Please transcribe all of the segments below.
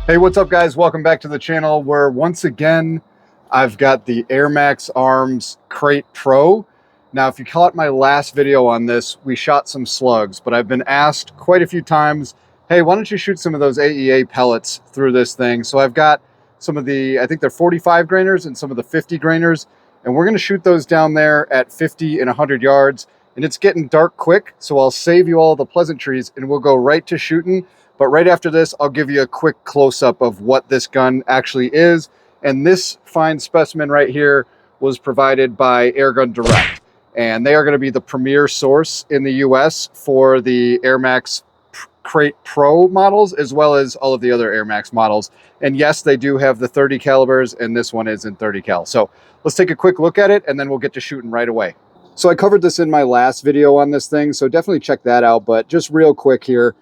Hey, what's up guys? Welcome back to the channel where once again I've got the Airmaks Arms Krait Pro. Now if you caught my last video on this, we shot some slugs, but I've been asked quite a few times, hey, why don't you shoot some of those AEA pellets through this thing? So I've got some of the, I think they're 45 grainers and some of the 50 grainers, and we're going to shoot those down there at 50 and 100 yards. And it's getting dark quick, so I'll save you all the pleasantries and we'll go right to shooting. But right after this, I'll give you a quick close-up of what this gun actually is. And this fine specimen right here was provided by Airgun Direct. And they are going to be the premier source in the US for the Airmaks Krait Pro models, as well as all of the other Airmaks models. And yes, they do have the 30 calibers, and this one is in 30 cal. So let's take a quick look at it, and then we'll get to shooting right away. So I covered this in my last video on this thing, so definitely check that out. But just real quick here,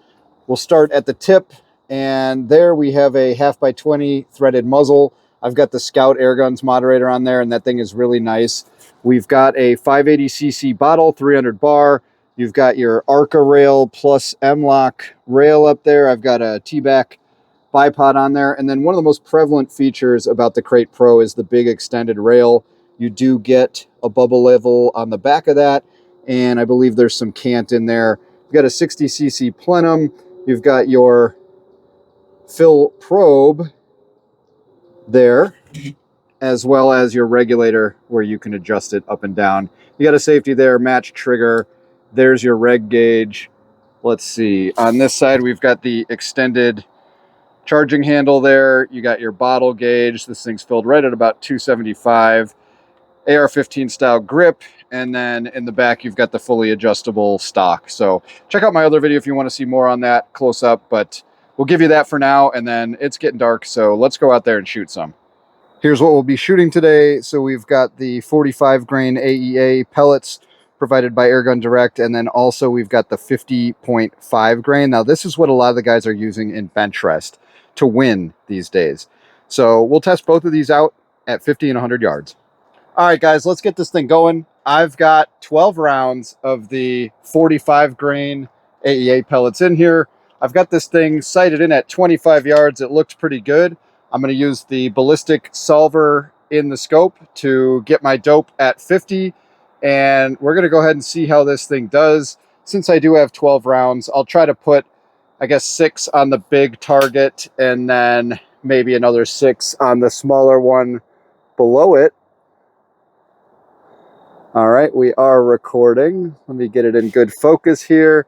we'll start at the tip, and there we have a 1/2x20 threaded muzzle. I've got the Scout Airguns moderator on there, and that thing is really nice. We've got a 580cc bottle, 300 bar. You've got your Arca rail plus M-Lock rail up there. I've got a T-back bipod on there. And then one of the most prevalent features about the Krait Pro is the big extended rail. You do get a bubble level on the back of that, and I believe there's some cant in there. You've got a 60cc plenum. You've got your fill probe there, as well as your regulator where you can adjust it up and down. You got a safety there, match trigger. There's your reg gauge. Let's see. On this side, we've got the extended charging handle there. You got your bottle gauge. This thing's filled right at about 275. AR-15 style grip, and then in the back you've got the fully adjustable stock. So check out my other video if you want to see more on that close up, but we'll give you that for now, and then it's getting dark, so let's go out there and shoot some. Here's what we'll be shooting today. So we've got the 45 grain AEA pellets provided by Airgun Direct, and then also we've got the 50.5 grain. Now this is what a lot of the guys are using in Benchrest to win these days. So we'll test both of these out at 50 and 100 yards. All right, guys, let's get this thing going. I've got 12 rounds of the 45 grain AEA pellets in here. I've got this thing sighted in at 25 yards. It looks pretty good. I'm going to use the ballistic solver in the scope to get my dope at 50. And we're going to go ahead and see how this thing does. Since I do have 12 rounds, I'll try to put, I guess, 6 on the big target and then maybe another 6 on the smaller one below it. All right, we are recording. Let me get it in good focus here.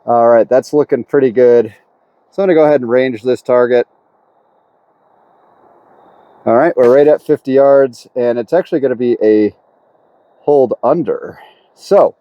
All right, that's looking pretty good. So I'm gonna go ahead and range this target. All right, we're right at 50 yards, and it's actually gonna be a hold under. So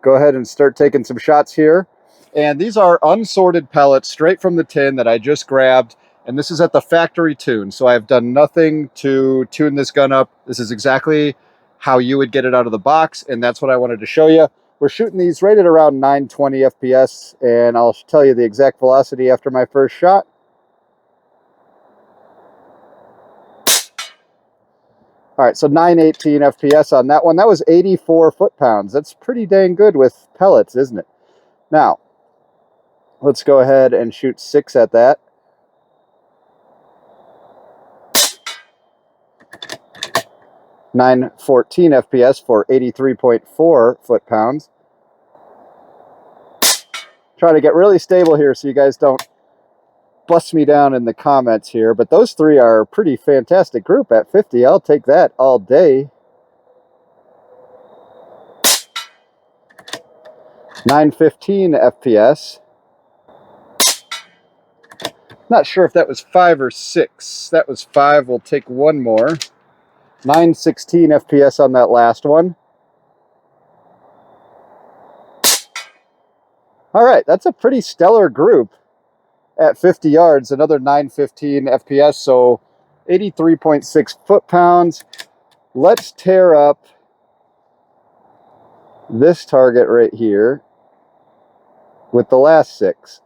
go ahead and start taking some shots here. And these are unsorted pellets straight from the tin that I just grabbed. And this is at the factory tune. So I've done nothing to tune this gun up. This is exactly how you would get it out of the box, and that's what I wanted to show you. We're shooting these right at around 920 FPS, and I'll tell you the exact velocity after my first shot. All right, so 918 FPS on that one. That was 84 foot-pounds. That's pretty dang good with pellets, isn't it? Now, let's go ahead and shoot 6 at that. (914 FPS for 83.4 foot-pounds. Trying to get really stable here so you guys don't bust me down in the comments here, but those 3 are a pretty fantastic group at 50. I'll take that all day. 915 FPS. Not sure if that was 5 or 6. That was 5. We'll take one more. 916 FPS on that last one. All right, that's a pretty stellar group at 50 yards. Another 915 FPS, so 83.6 foot-pounds. Let's tear up this target right here with the last 6.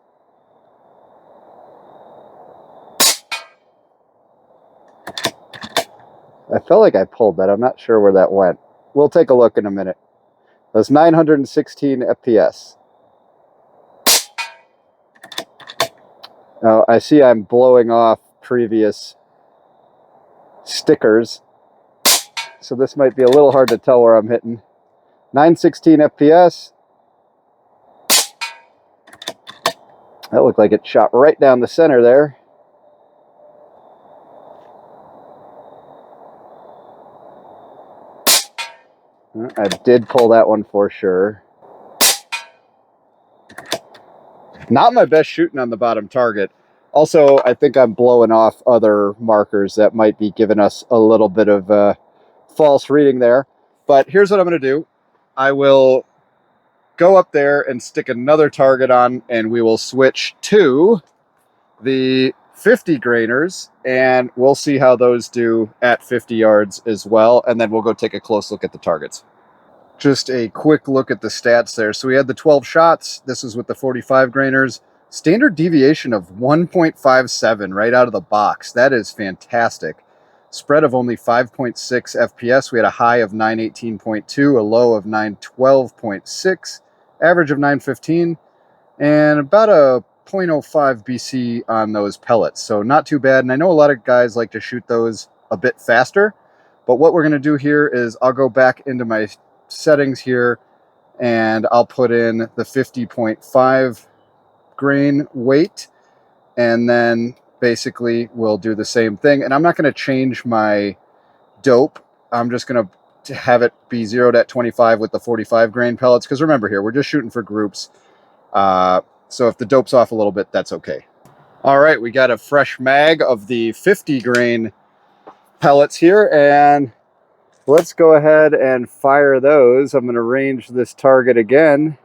I felt like I pulled that. I'm not sure where that went. We'll take a look in a minute. That was 916 FPS. Now, I see I'm blowing off previous stickers, so this might be a little hard to tell where I'm hitting. 916 FPS. That looked like it shot right down the center there. I did pull that one for sure. Not my best shooting on the bottom target. Also, I think I'm blowing off other markers that might be giving us a little bit of false reading there. But here's what I'm going to do. I will go up there and stick another target on, and we will switch to the 50 grainers, and we'll see how those do at 50 yards as well. And then we'll go take a close look at the targets. Just a quick look at the stats there. So we had the 12 shots. This is with the 45 grainers. Standard deviation of 1.57 right out of the box. That is fantastic. Spread of only 5.6 FPS. We had a high of 918.2, a low of 912.6, average of 915, and about a 0.05 BC on those pellets. So not too bad. And I know a lot of guys like to shoot those a bit faster. But what we're going to do here is I'll go back into my settings here, and I'll put in the 50.5 grain weight, and then basically we'll do the same thing. And I'm not going to change my dope. I'm just going to have it be zeroed at 25 with the 45 grain pellets, because remember here, we're just shooting for groups. So if the dope's off a little bit, that's okay. All right, we got a fresh mag of the 50 grain pellets here, and let's go ahead and fire those. I'm going to range this target again.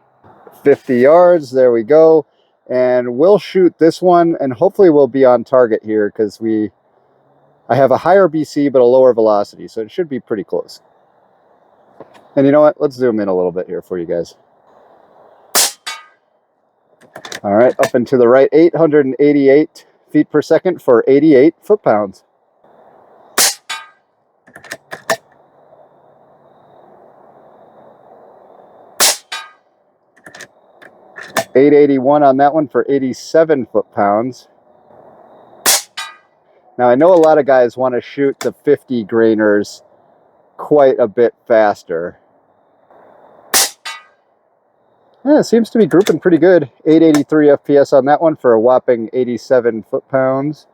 50 yards, there we go. And we'll shoot this one, and hopefully we'll be on target here, because I have a higher BC but a lower velocity, so it should be pretty close. And you know what? Let's zoom in a little bit here for you guys. All right, up and to the right, 888 feet per second for 88 foot-pounds. .881 on that one for 87 foot-pounds. Now, I know a lot of guys want to shoot the 50 grainers quite a bit faster. Yeah, it seems to be grouping pretty good. 883 FPS on that one for a whopping 87 foot-pounds.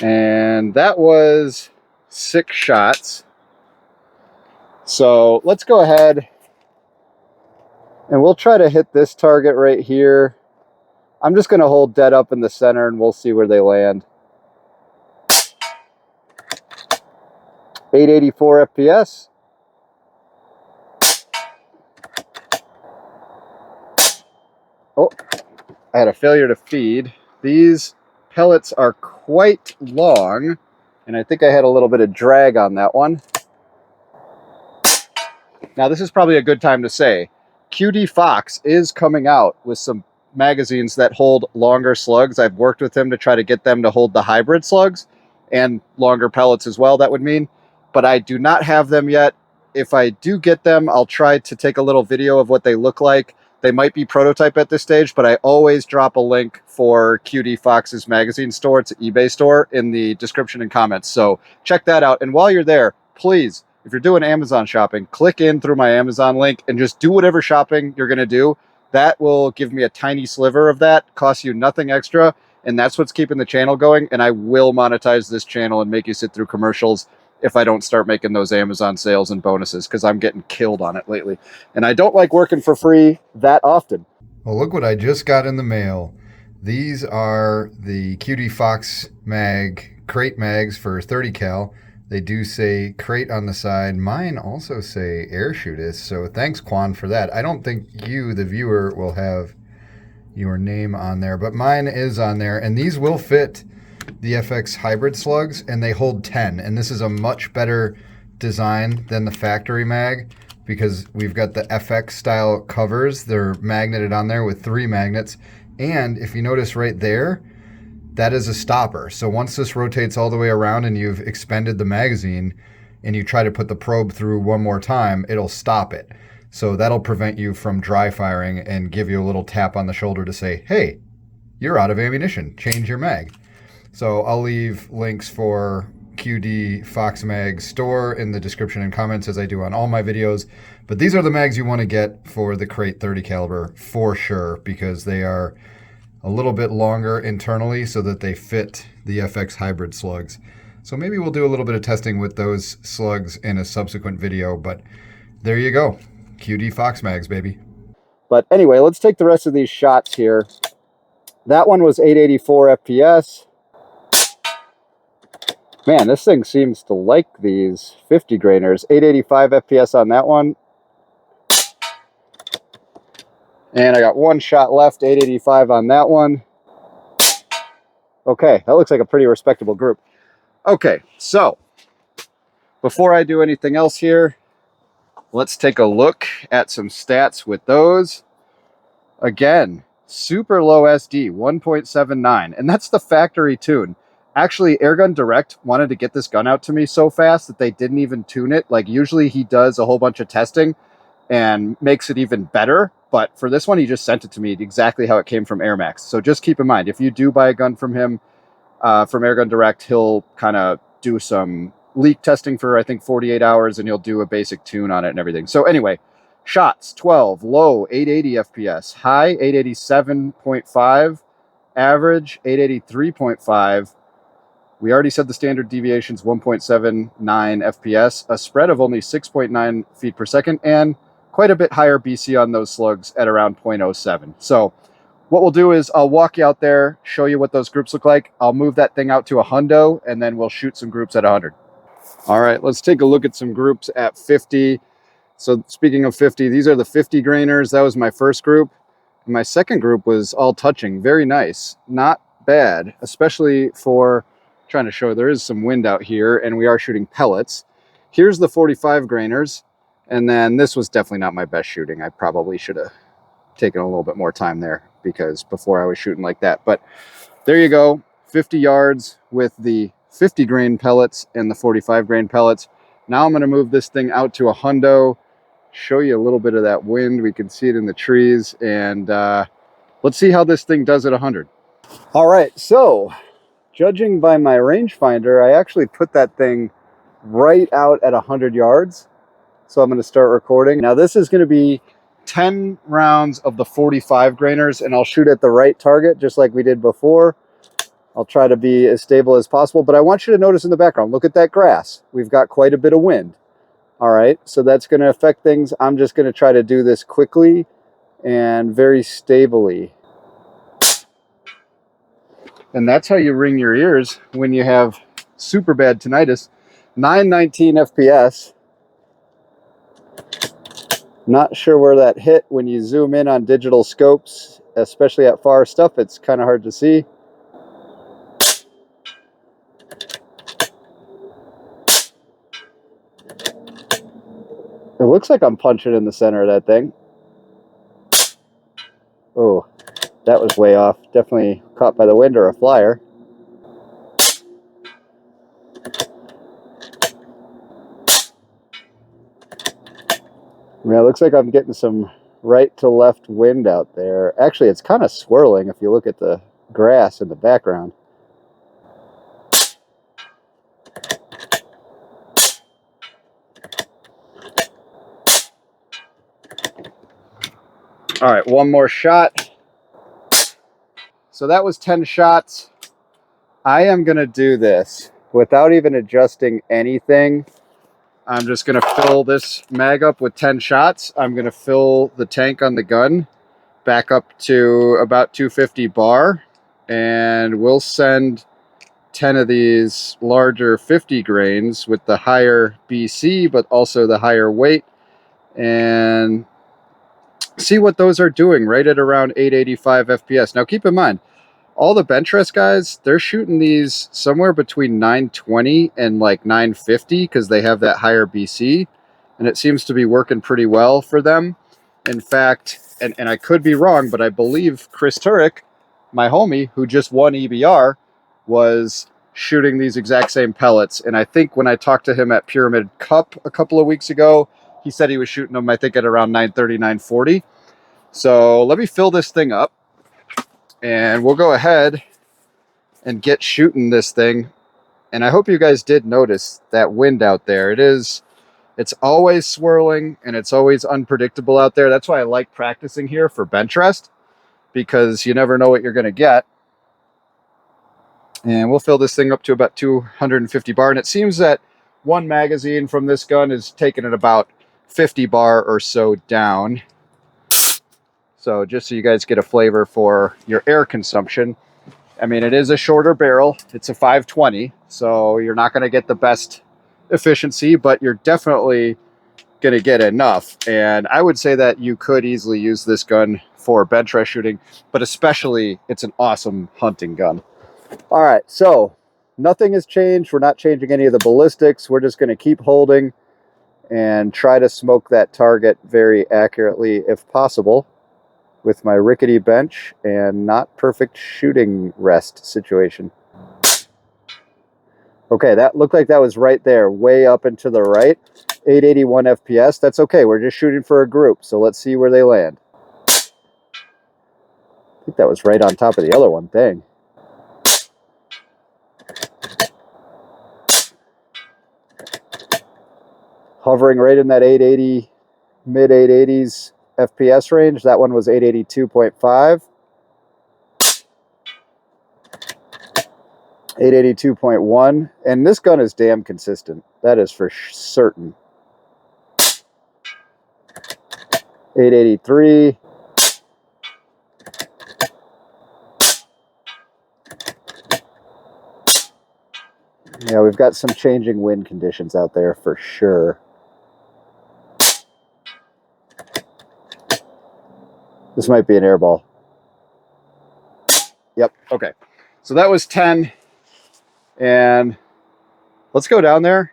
And that was 6 shots. So let's go ahead and we'll try to hit this target right here. I'm just going to hold dead up in the center, and we'll see where they land. 884 FPS. Oh, I had a failure to feed. These pellets are quite long, and I think I had a little bit of drag on that one. Now, this is probably a good time to say, QD Fox is coming out with some magazines that hold longer slugs. I've worked with him to try to get them to hold the hybrid slugs and longer pellets as well, that would mean. But I do not have them yet. If I do get them, I'll try to take a little video of what they look like. They might be prototype at this stage, but I always drop a link for QD Fox's magazine store. It's an eBay store in the description and comments. So check that out. And while you're there, please, if you're doing Amazon shopping, click in through my Amazon link and just do whatever shopping you're going to do. That will give me a tiny sliver of that, costs you nothing extra, and that's what's keeping the channel going. And I will monetize this channel and make you sit through commercials if I don't start making those Amazon sales and bonuses, because I'm getting killed on it lately. And I don't like working for free that often. Well, look what I just got in the mail. These are the QD Fox mag, Krait mags for 30 cal. They do say Krait on the side. Mine also say AirShootist, so thanks, Quan, for that. I don't think you, the viewer, will have your name on there, but mine is on there, and these will fit the FX hybrid slugs, and they hold 10, and this is a much better design than the factory mag, because we've got the FX style covers. They're magneted on there with 3 magnets, and if you notice right there, that is a stopper. So once this rotates all the way around and you've expended the magazine and you try to put the probe through one more time, it'll stop it. So that'll prevent you from dry firing and give you a little tap on the shoulder to say, hey, you're out of ammunition, change your mag. So I'll leave links for QD Fox Mag store in the description and comments, as I do on all my videos. But these are the mags you want to get for the Krait 30 caliber for sure, because they are a little bit longer internally so that they fit the FX hybrid slugs. So maybe we'll do a little bit of testing with those slugs in a subsequent video, but there you go. QD Fox Mags, baby. But anyway, let's take the rest of these shots here. That one was 884 FPS. Man, this thing seems to like these 50 grainers. 885 FPS on that one. And I got one shot left, 885 on that one. Okay, that looks like a pretty respectable group. Okay, so before I do anything else here, let's take a look at some stats with those. Again, super low SD, 1.79, and that's the factory tune. Actually, Airgun Direct wanted to get this gun out to me so fast that they didn't even tune it. Like, usually he does a whole bunch of testing and makes it even better, but for this one, he just sent it to me exactly how it came from Airmaks. So just keep in mind, if you do buy a gun from him, from Airgun Direct, he'll kind of do some leak testing for, I think, 48 hours, and he'll do a basic tune on it and everything. So anyway, shots, 12, low, 880 FPS, high, 887.5, average, 883.5. We already said the standard deviation's 1.79 FPS, a spread of only 6.9 feet per second, and quite a bit higher BC on those slugs at around 0.07. So what we'll do is I'll walk you out there, show you what those groups look like. I'll move that thing out to a hundo, and then we'll shoot some groups at 100. All right, let's take a look at some groups at 50. So speaking of 50, these are the 50 grainers. That was my first group. My second group was all touching. Very nice. Not bad, especially for trying to show there is some wind out here, and we are shooting pellets. Here's the 45 grainers, and then this was definitely not my best shooting. I probably should have taken a little bit more time there, because before I was shooting like that. But there you go, 50 yards with the 50 grain pellets and the 45 grain pellets. Now I'm going to move this thing out to a hundo, show you a little bit of that wind. We can see it in the trees, and let's see how this thing does at 100. All right, so judging by my rangefinder, I actually put that thing right out at 100 yards. So I'm going to start recording. Now this is going to be 10 rounds of the 45 grainers, and I'll shoot at the right target just like we did before. I'll try to be as stable as possible, but I want you to notice in the background, look at that grass. We've got quite a bit of wind. All right, so that's going to affect things. I'm just going to try to do this quickly and very stably. And that's how you ring your ears when you have super bad tinnitus. 919 FPS. Not sure where that hit. When you zoom in on digital scopes, especially at far stuff, it's kind of hard to see. It looks like I'm punching in the center of that thing. Oh, that was way off. Definitely caught by the wind or a flyer. Yeah, it looks like I'm getting some right to left wind out there. Actually, it's kind of swirling if you look at the grass in the background. All right, one more shot. So that was 10 shots. I am going to do this without even adjusting anything. I'm just going to fill this mag up with 10 shots. I'm going to fill the tank on the gun back up to about 250 bar, and we'll send 10 of these larger 50 grains with the higher BC, but also the higher weight, and see what those are doing right at around 885 FPS. Now keep in mind, all the Benchrest guys, they're shooting these somewhere between 920 and like 950 because they have that higher BC, and it seems to be working pretty well for them. In fact, and I could be wrong, but I believe Chris Turek, my homie who just won EBR, was shooting these exact same pellets. And I think when I talked to him at Pyramid Cup a couple of weeks ago, He said he was shooting them, I think, at around 930, 940. So let me fill this thing up, and we'll go ahead and get shooting this thing. And I hope you guys did notice that wind out there. It's always swirling, and it's always unpredictable out there. That's why I like practicing here for Benchrest, because you never know what you're going to get. And we'll fill this thing up to about 250 bar. And it seems that one magazine from this gun is taking it about 50 bar or so down. So just so you guys get a flavor for your air consumption. I mean, it is a shorter barrel. It's a 520, so you're not going to get the best efficiency, but you're definitely going to get enough. And I would say that you could easily use this gun for Benchrest shooting, but especially it's an awesome hunting gun. All right, so nothing has changed. We're not changing any of the ballistics. We're just going to keep holding and try to smoke that target very accurately if possible with my rickety bench and not perfect shooting rest situation. Okay, that looked like that was right there, way up and to the right. 881 FPS, that's okay. We're just shooting for a group, so let's see where they land. I think that was right on top of the other one, dang. Hovering right in that 880, mid 880s FPS range. That one was 882.5. 882.1. And this gun is damn consistent. That is for certain. 883. Yeah, we've got some changing wind conditions out there for sure. This might be an air ball. Yep, okay. So that was 10. And let's go down there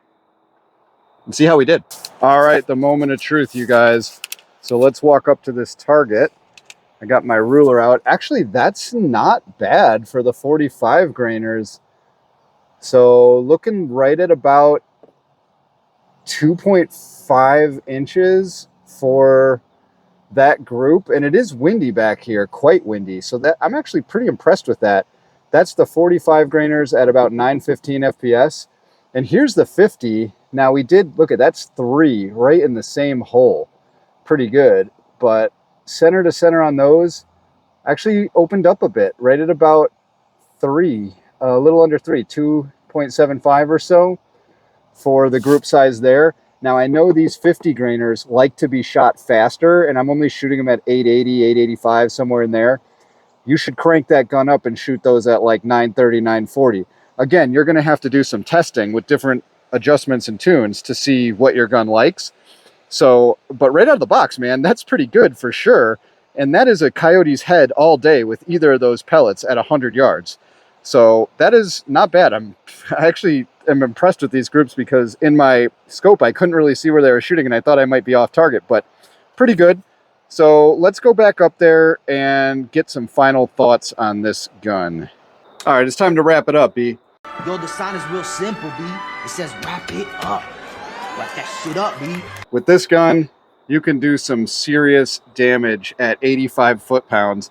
and see how we did. All right, the moment of truth, you guys. So let's walk up to this target. I got my ruler out. Actually, that's not bad for the 45 grainers. So looking right at about 2.5 inches for that group, and it is windy back here, quite windy, so that I'm actually pretty impressed with that. That's the 45 grainers at about 915 FPS, and here's the 50. Now we did look at, that's 3 right in the same hole, pretty good, but center to center on those actually opened up a bit, right at about 3, a little under 3, 2.75 or so for the group size there. Now, I know these 50 grainers like to be shot faster, and I'm only shooting them at 880, 885, somewhere in there. You should crank that gun up and shoot those at like 930, 940. Again, you're going to have to do some testing with different adjustments and tunes to see what your gun likes. So, but right out of the box, man, that's pretty good for sure. And that is a coyote's head all day with either of those pellets at 100 yards. So that is not bad. I actually am impressed with these groups because in my scope, I couldn't really see where they were shooting and I thought I might be off target, but pretty good. So let's go back up there and get some final thoughts on this gun. All right, it's time to wrap it up, B. Yo, the sign is real simple, B. It says wrap it up. Wrap that shit up, B. With this gun, you can do some serious damage at 85 foot-pounds.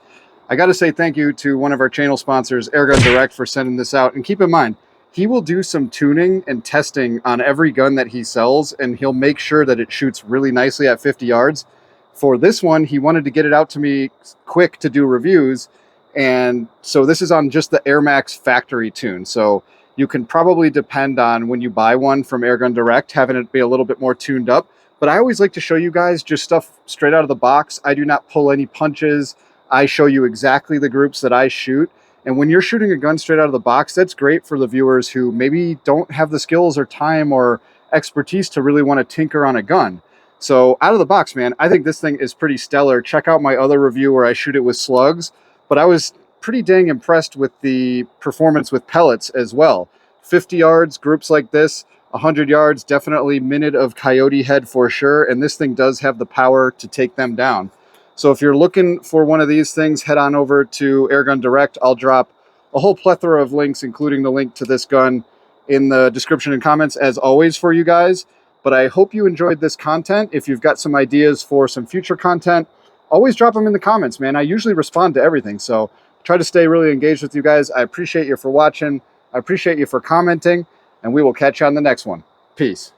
I got to say thank you to one of our channel sponsors, Airgun Direct, for sending this out. And keep in mind, he will do some tuning and testing on every gun that he sells, and he'll make sure that it shoots really nicely at 50 yards. For this one, he wanted to get it out to me quick to do reviews, and so this is on just the Airmaks factory tune. So you can probably depend on when you buy one from Airgun Direct, having it be a little bit more tuned up. But I always like to show you guys just stuff straight out of the box. I do not pull any punches. I show you exactly the groups that I shoot. And when you're shooting a gun straight out of the box, that's great for the viewers who maybe don't have the skills or time or expertise to really want to tinker on a gun. So out of the box, man, I think this thing is pretty stellar. Check out my other review where I shoot it with slugs. But I was pretty dang impressed with the performance with pellets as well. 50 yards, groups like this, 100 yards, definitely minute of coyote head for sure. And this thing does have the power to take them down. So if you're looking for one of these things, head on over to Airgun Direct. I'll drop a whole plethora of links, including the link to this gun in the description and comments, as always, for you guys. But I hope you enjoyed this content. If you've got some ideas for some future content, always drop them in the comments, man. I usually respond to everything, so try to stay really engaged with you guys. I appreciate you for watching. I appreciate you for commenting, and we will catch you on the next one. Peace.